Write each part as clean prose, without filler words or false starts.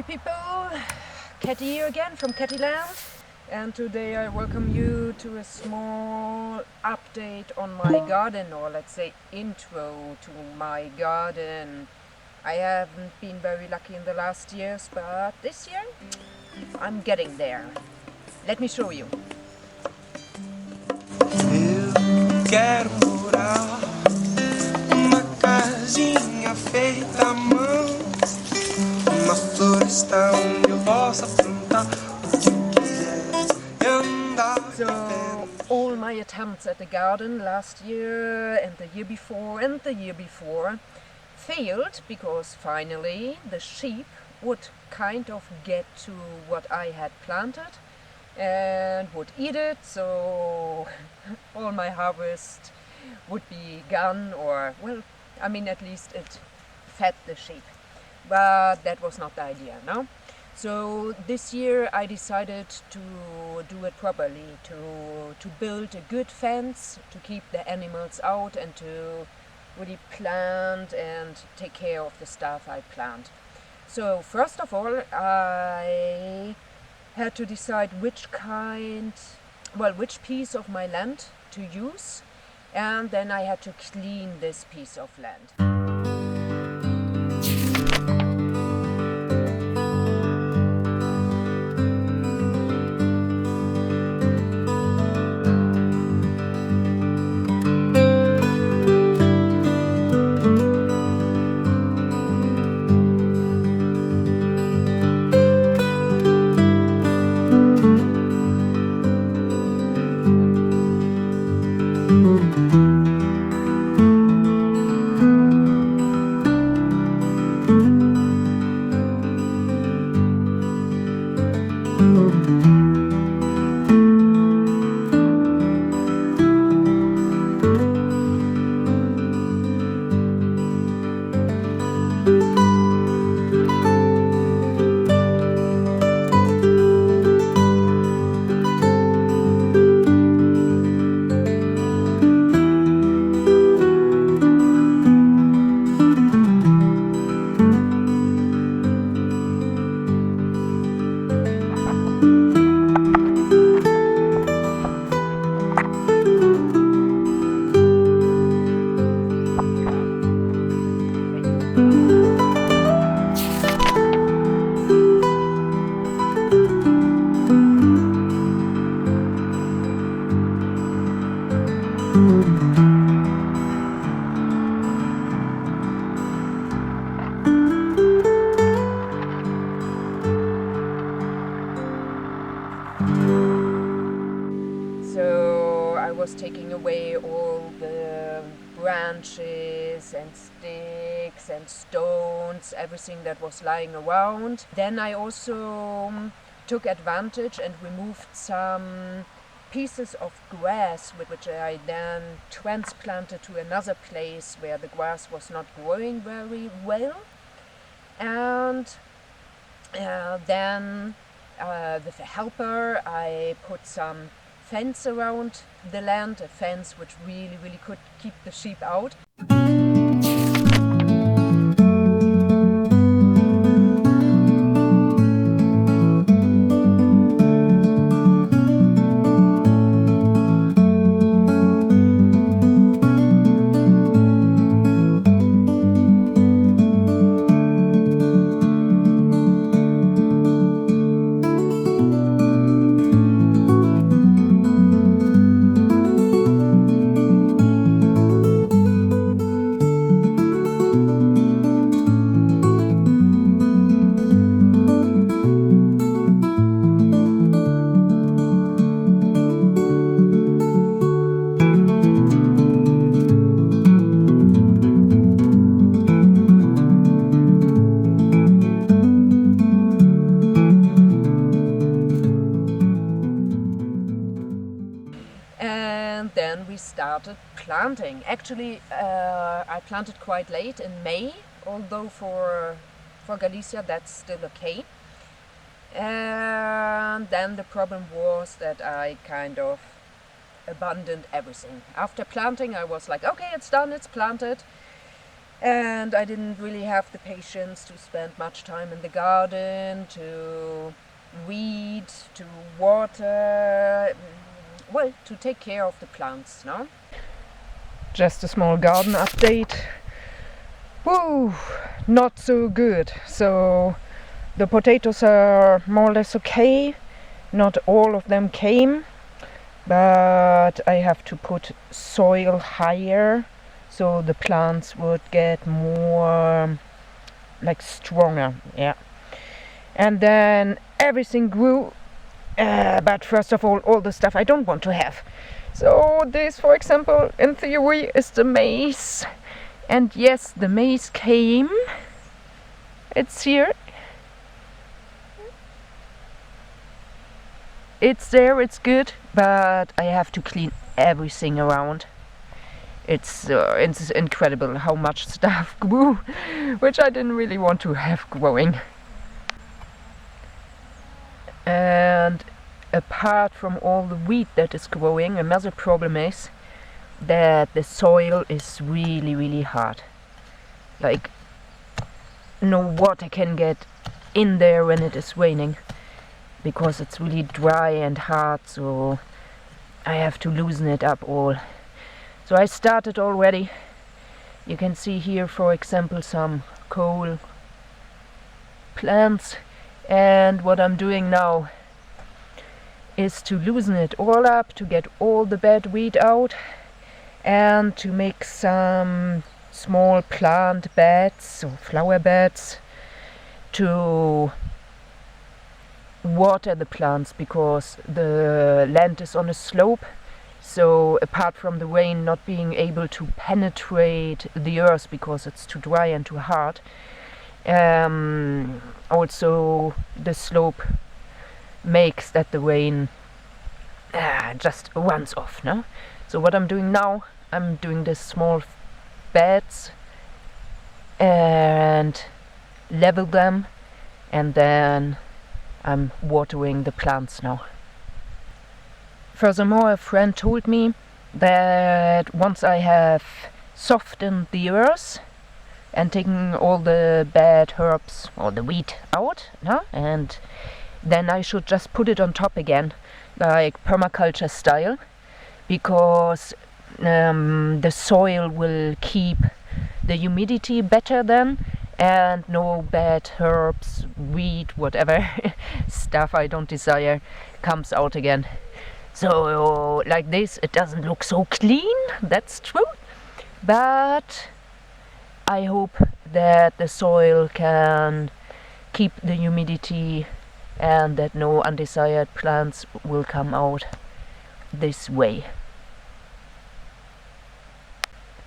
happy people, Catty here again from Cattyland, and today I welcome you to a small update on my garden, or let's say intro to my garden. I haven't been very lucky in the last years, but this year I'm getting there. Let me show you. Eu quero morar numa casinha feita à mão, uma floresta onde eu possa plantar o que eu quiser e andar. So all my attempts at the garden last year and the year before and the year before failed because finally the sheep would kind of get to what I had planted and would eat it, so all my harvest would be gone, or well, I mean, at least it fed the sheep, but that was not the idea, no? So this year I decided to do it properly, to build a good fence, to keep the animals out and to really plant and take care of the stuff I plant. So first of all I had to decide which piece of my land to use, and then I had to clean this piece of land. So I was taking away all the branches and sticks and stones, everything that was lying around. Then I also took advantage and removed some pieces of grass which I then transplanted to another place where the grass was not growing very well. And then with a helper I put some fence around the land, a fence which really could keep the sheep out. And then we started planting. Actually, I planted quite late in May, although for Galicia that's still okay. And then the problem was that I kind of abandoned everything. After planting I was like, okay, it's done, it's planted. and I didn't really have the patience to spend much time in the garden, to weed, to water, well, to take care of the plants, no? Just a small garden update. Woo, not so good. So the potatoes are more or less okay. Not all of them came, but I have to put soil higher so the plants would get more like stronger, yeah. And then everything grew, but first of all the stuff I don't want to have. So this, for example, in theory is the maize, and yes, the maize came. It's here. It's there, it's good, but I have to clean everything around. It's incredible how much stuff grew, which I didn't really want to have growing. And apart from all the wheat that is growing, another problem is that the soil is really, really hard. Like, no water can get in there when it is raining, because it's really dry and hard, so I have to loosen it up all. So I started already. You can see here, for example, some coal plants, and what I'm doing now is to loosen it all up, to get all the bad weed out, and to make some small plant beds or flower beds to water the plants, because the land is on a slope. So apart from the rain not being able to penetrate the earth because it's too dry and too hard, also the slope makes that the rain just runs off, no? So what I'm doing now, I'm doing these small beds and level them, and then I'm watering the plants now. Furthermore, a friend told me that once I have softened the earth and taken all the bad herbs or the wheat out, no? And then I should just put it on top again, like permaculture style, because the soil will keep the humidity better then, and no bad herbs, weed, whatever stuff I don't desire comes out again. So like this, it doesn't look so clean, that's true, but I hope that the soil can keep the humidity and that no undesired plants will come out this way.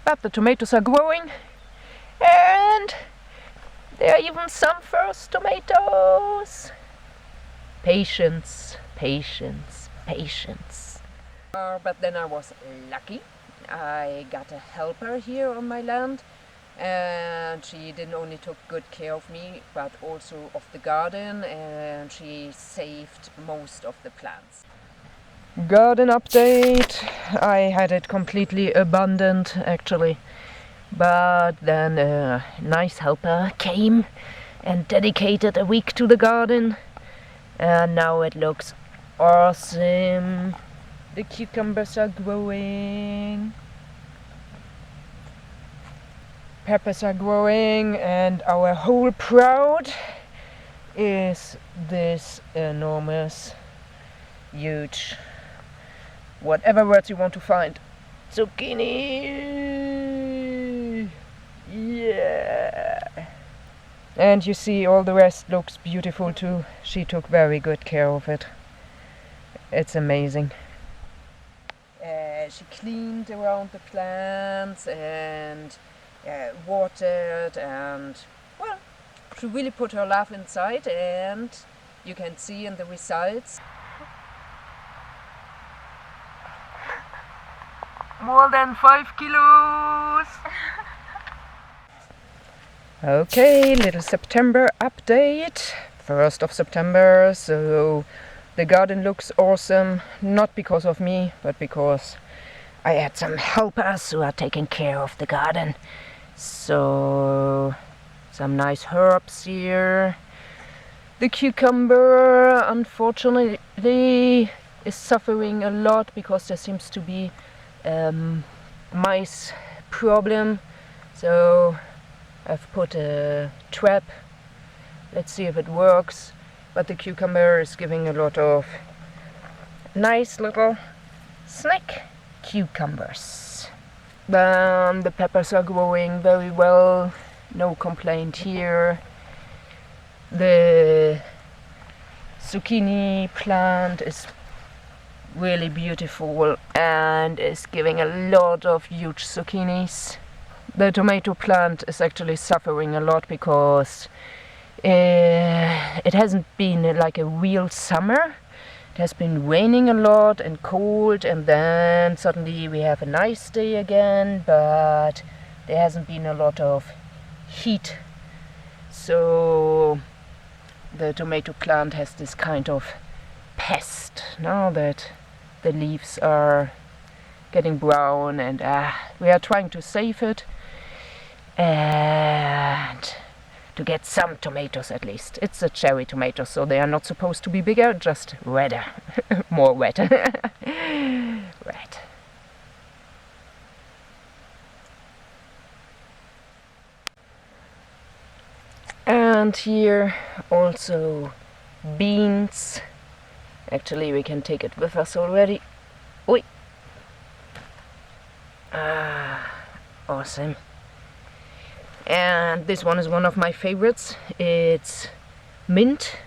But the tomatoes are growing, and there are even some first tomatoes. Patience, patience, patience. But then I was lucky. I got a helper here on my land, and she didn't only took good care of me, but also of the garden, and she saved most of the plants. Garden update. I had it completely abundant actually, but then a nice helper came and dedicated a week to the garden, and now it looks awesome. The cucumbers are growing, peppers are growing, and our whole proud is this enormous, huge, whatever words you want to find, zucchini! Yeah! And you see all the rest looks beautiful too. She took very good care of it. It's amazing. She cleaned around the plants and watered, and well, she really put her love inside, and you can see in the results. More than 5 kilos! Okay, little September update. 1st of September, so the garden looks awesome, not because of me, but because I had some helpers who are taking care of the garden. So some nice herbs here. The cucumber unfortunately is suffering a lot because there seems to be mice problem. So I've put a trap. Let's see if it works. But the cucumber is giving a lot of nice little snack cucumbers. The peppers are growing very well. No complaint here. The zucchini plant is really beautiful and is giving a lot of huge zucchinis. The tomato plant is actually suffering a lot because it hasn't been like a real summer. It has been raining a lot and cold, and then suddenly we have a nice day again, but there hasn't been a lot of heat. So the tomato plant has this kind of pest now that the leaves are getting brown, and we are trying to save it and to get some tomatoes at least. It's a cherry tomato, so they are not supposed to be bigger, just redder. More red. Red. And here also beans. Actually, we can take it with us already. Oi! Awesome. And this one is one of my favorites. It's mint,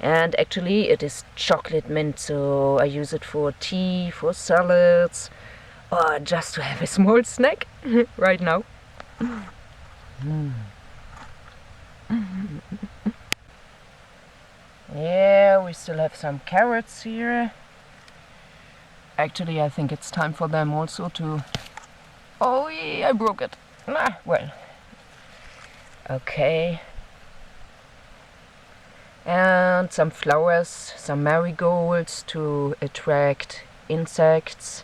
and actually it is chocolate mint, so I use it for tea, for salads, or just to have a small snack right now. Yeah, we still have some carrots here. Actually, I think it's time for them also to... Oh, yeah, I broke it. Well. Okay. And some flowers, some marigolds to attract insects.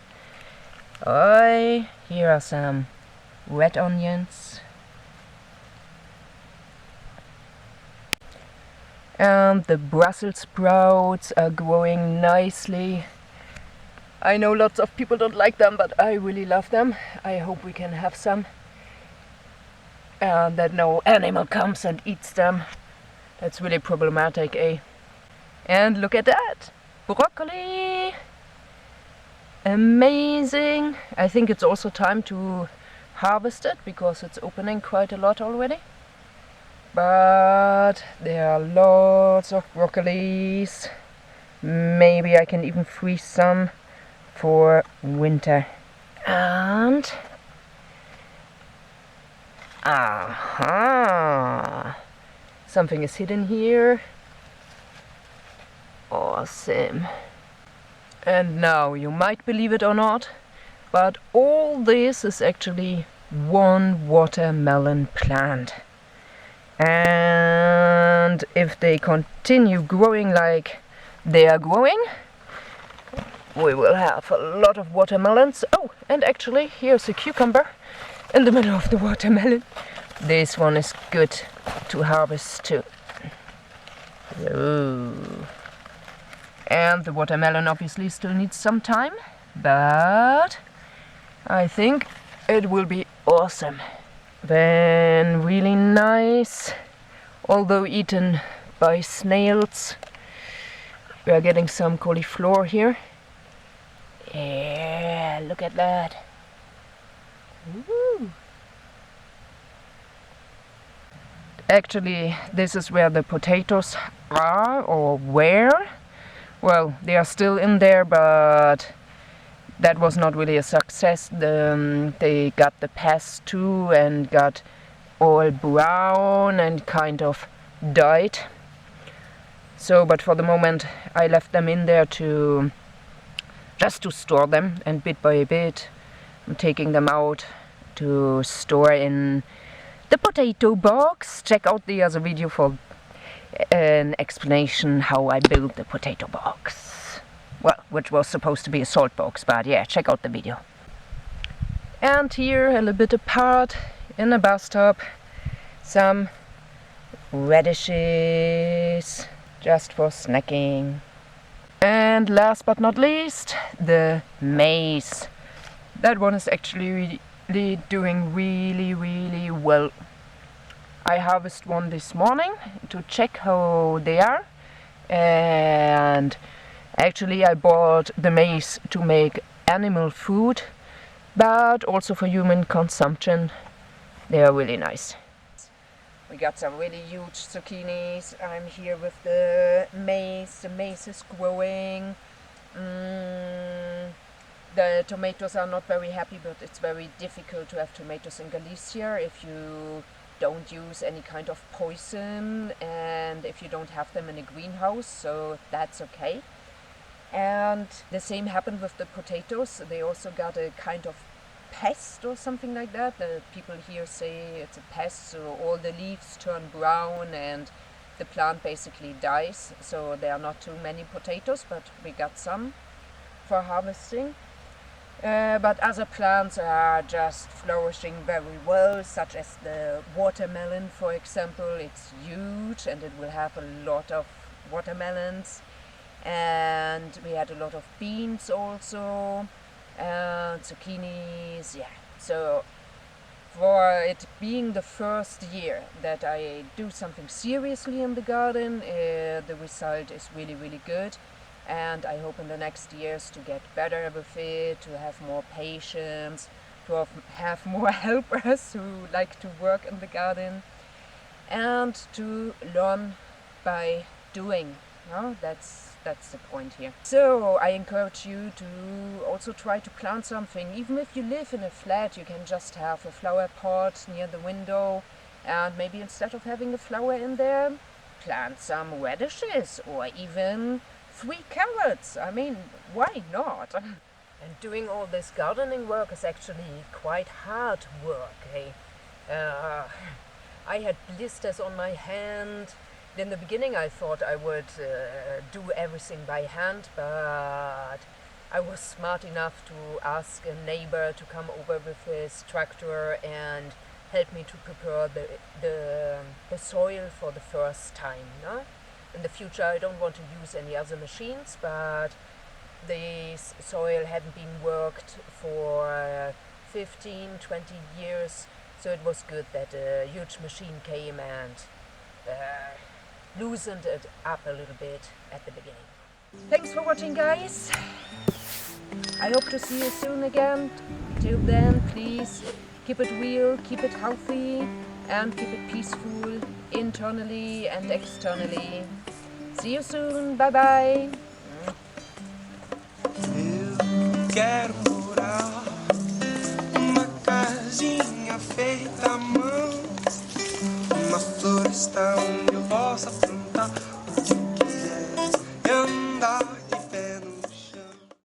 Oh, here are some red onions. And the Brussels sprouts are growing nicely. I know lots of people don't like them, but I really love them. I hope we can have some. And that no animal comes and eats them. That's really problematic, eh? And look at that! Broccoli! Amazing! I think it's also time to harvest it because it's opening quite a lot already. But there are lots of broccolis. Maybe I can even freeze some for winter. And aha! Something is hidden here. Awesome. And now, you might believe it or not, but all this is actually one watermelon plant. And if they continue growing like they are growing, we will have a lot of watermelons. Oh, and actually, here's a cucumber in the middle of the watermelon. This one is good to harvest too. Ooh. And the watermelon obviously still needs some time, but I think it will be awesome. Then really nice, although eaten by snails. We are getting some cauliflower here. Yeah, look at that. Woo. Actually, this is where the potatoes are, or where. Well, they are still in there, but that was not really a success. They got the pest too and got all brown and kind of died. So, but for the moment I left them in there just to store them, and bit by bit I'm taking them out to store in the potato box. Check out the other video for an explanation how I built the potato box. Well, which was supposed to be a salt box, but yeah, check out the video. And here, a little bit apart, in the bathtub some radishes just for snacking. And last but not least, the maize. That one is actually really doing really well. I harvested one this morning to check how they are, and actually I bought the maize to make animal food, but also for human consumption. They are really nice. We got some really huge zucchinis. I'm here with the maize. The maize is growing. The tomatoes are not very happy, but it's very difficult to have tomatoes in Galicia if you don't use any kind of poison and if you don't have them in a greenhouse, so that's okay. And the same happened with the potatoes. They also got a kind of pest or something like that. The people here say it's a pest, so all the leaves turn brown and the plant basically dies. So there are not too many potatoes, but we got some for harvesting. But other plants are just flourishing very well, such as the watermelon, for example. It's huge and it will have a lot of watermelons. And we had a lot of beans also, and zucchinis, yeah. So for it being the first year that I do something seriously in the garden, the result is really good. And I hope in the next years to get better with it, to have more patience, to have more helpers who like to work in the garden, and to learn by doing. No? That's the point here. So I encourage you to also try to plant something. Even if you live in a flat, you can just have a flower pot near the window, and maybe instead of having a flower in there, plant some radishes or even 3 carrots. I mean, why not? And doing all this gardening work is actually quite hard work, eh? I had blisters on my hand. In the beginning I thought I would do everything by hand, but I was smart enough to ask a neighbor to come over with his tractor and help me to prepare the soil for the first time. No? In the future I don't want to use any other machines, but the soil hadn't been worked for 15-20 years, so it was good that a huge machine came and loosened it up a little bit at the beginning. Thanks for watching, guys. I hope to see you soon again. Till then, please keep it real, keep it healthy, and keep it peaceful internally and externally. See you soon. Bye bye. Eu quero morar numa casinha feita à mão, uma floresta onde eu possa